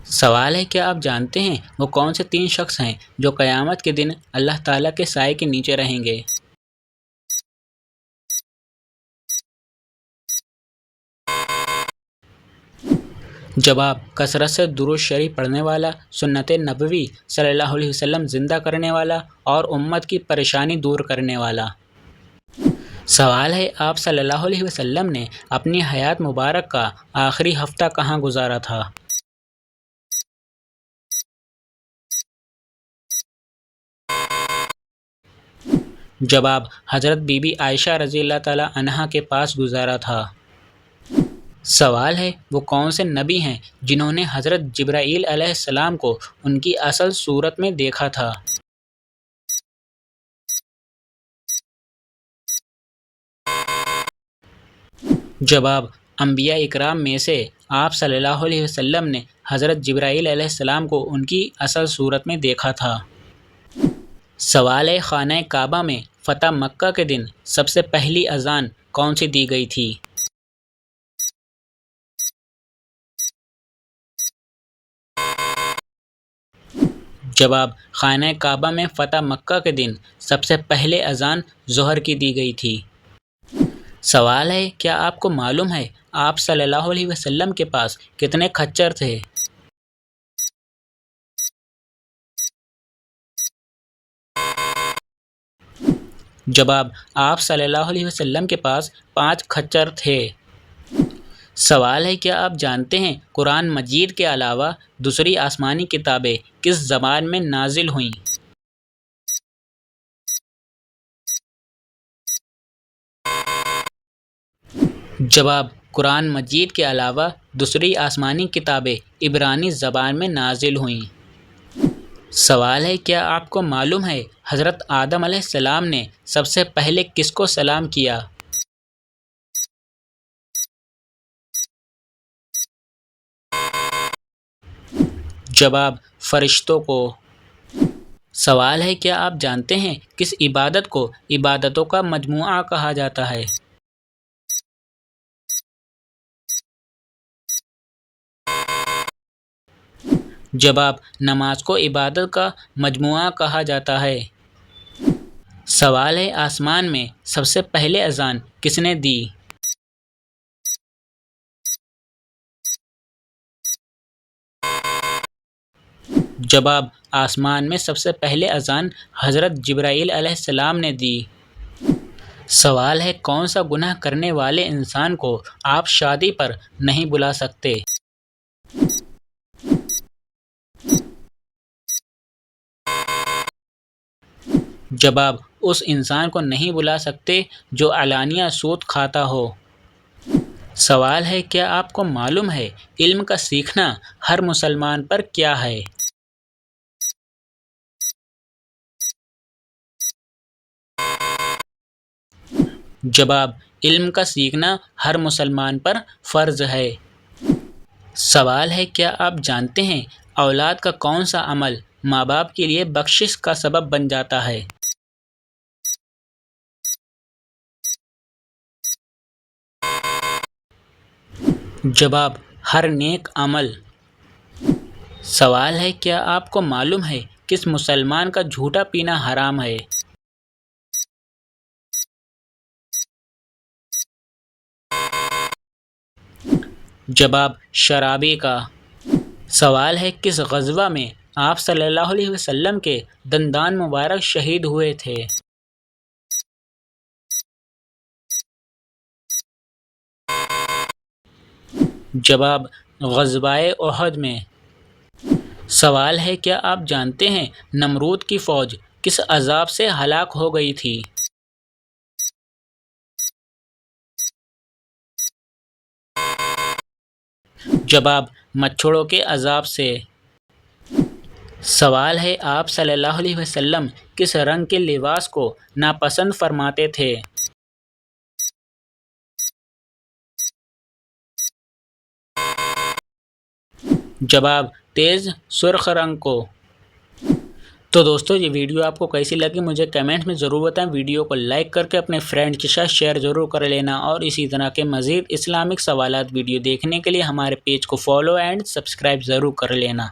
سوال ہے کیا آپ جانتے ہیں وہ کون سے تین شخص ہیں جو قیامت کے دن اللہ تعالیٰ کے سائے کے نیچے رہیں گے؟ جواب: کثرت سے درود شریف پڑھنے والا، سنت نبوی صلی اللہ علیہ وسلم زندہ کرنے والا اور امت کی پریشانی دور کرنے والا۔ سوال ہے آپ صلی اللہ علیہ وسلم نے اپنی حیات مبارک کا آخری ہفتہ کہاں گزارا تھا؟ جواب: حضرت بی بی عائشہ رضی اللہ تعالی عنہا کے پاس گزارا تھا۔ سوال ہے وہ کون سے نبی ہیں جنہوں نے حضرت جبرائیل علیہ السلام کو ان کی اصل صورت میں دیکھا تھا؟ جواب: انبیاء اکرام میں سے آپ صلی اللہ علیہ وسلم نے حضرت جبرائیل علیہ السلام کو ان کی اصل صورت میں دیکھا تھا۔ سوال ہے خانہ کعبہ میں فتح مکہ کے دن سب سے پہلی اذان کون سی دی گئی تھی؟ جواب: خانہ کعبہ میں فتح مکہ کے دن سب سے پہلے اذان ظہر کی دی گئی تھی۔ سوال ہے کیا آپ کو معلوم ہے آپ صلی اللہ علیہ وسلم کے پاس کتنے کھچر تھے؟ جواب: آپ صلی اللہ علیہ وسلم کے پاس 5 کھچر تھے۔ سوال ہے کیا آپ جانتے ہیں قرآن مجید کے علاوہ دوسری آسمانی کتابیں کس زبان میں نازل ہوئیں؟ جواب: قرآن مجید کے علاوہ دوسری آسمانی کتابیں عبرانی زبان میں نازل ہوئیں۔ سوال ہے کیا آپ کو معلوم ہے حضرت آدم علیہ السلام نے سب سے پہلے کس کو سلام کیا؟ جواب: فرشتوں کو۔ سوال ہے کیا آپ جانتے ہیں کس عبادت کو عبادتوں کا مجموعہ کہا جاتا ہے؟ جواب: نماز کو عبادت کا مجموعہ کہا جاتا ہے۔ سوال ہے آسمان میں سب سے پہلے اذان کس نے دی؟ جواب: آسمان میں سب سے پہلے اذان حضرت جبرائیل علیہ السلام نے دی۔ سوال ہے کون سا گناہ کرنے والے انسان کو آپ شادی پر نہیں بلا سکتے؟ جواب: اس انسان کو نہیں بلا سکتے جو علانیہ سود کھاتا ہو۔ سوال ہے کیا آپ کو معلوم ہے علم کا سیکھنا ہر مسلمان پر کیا ہے؟ جواب: علم کا سیکھنا ہر مسلمان پر فرض ہے۔ سوال ہے کیا آپ جانتے ہیں اولاد کا کون سا عمل ماں باپ کے لیے بخشش کا سبب بن جاتا ہے؟ جواب: ہر نیک عمل۔ سوال ہے کیا آپ کو معلوم ہے کس مسلمان کا جھوٹا پینا حرام ہے؟ جواب: شرابی کا۔ سوال ہے کس غزوہ میں آپ صلی اللہ علیہ وسلم کے دندان مبارک شہید ہوئے تھے؟ جواب: غزوہ احد میں۔ سوال ہے کیا آپ جانتے ہیں نمرود کی فوج کس عذاب سے ہلاک ہو گئی تھی؟ جواب: مچھروں کے عذاب سے۔ سوال ہے آپ صلی اللہ علیہ وسلم کس رنگ کے لباس کو ناپسند فرماتے تھے؟ جواب: تیز سرخ رنگ کو۔ تو دوستو یہ ویڈیو آپ کو کیسی لگی مجھے کمنٹ میں ضرور بتائیں، ویڈیو کو لائک کر کے اپنے فرینڈ کے ساتھ شیئر ضرور کر لینا، اور اسی طرح کے مزید اسلامک سوالات ویڈیو دیکھنے کے لیے ہمارے پیج کو فالو اینڈ سبسکرائب ضرور کر لینا۔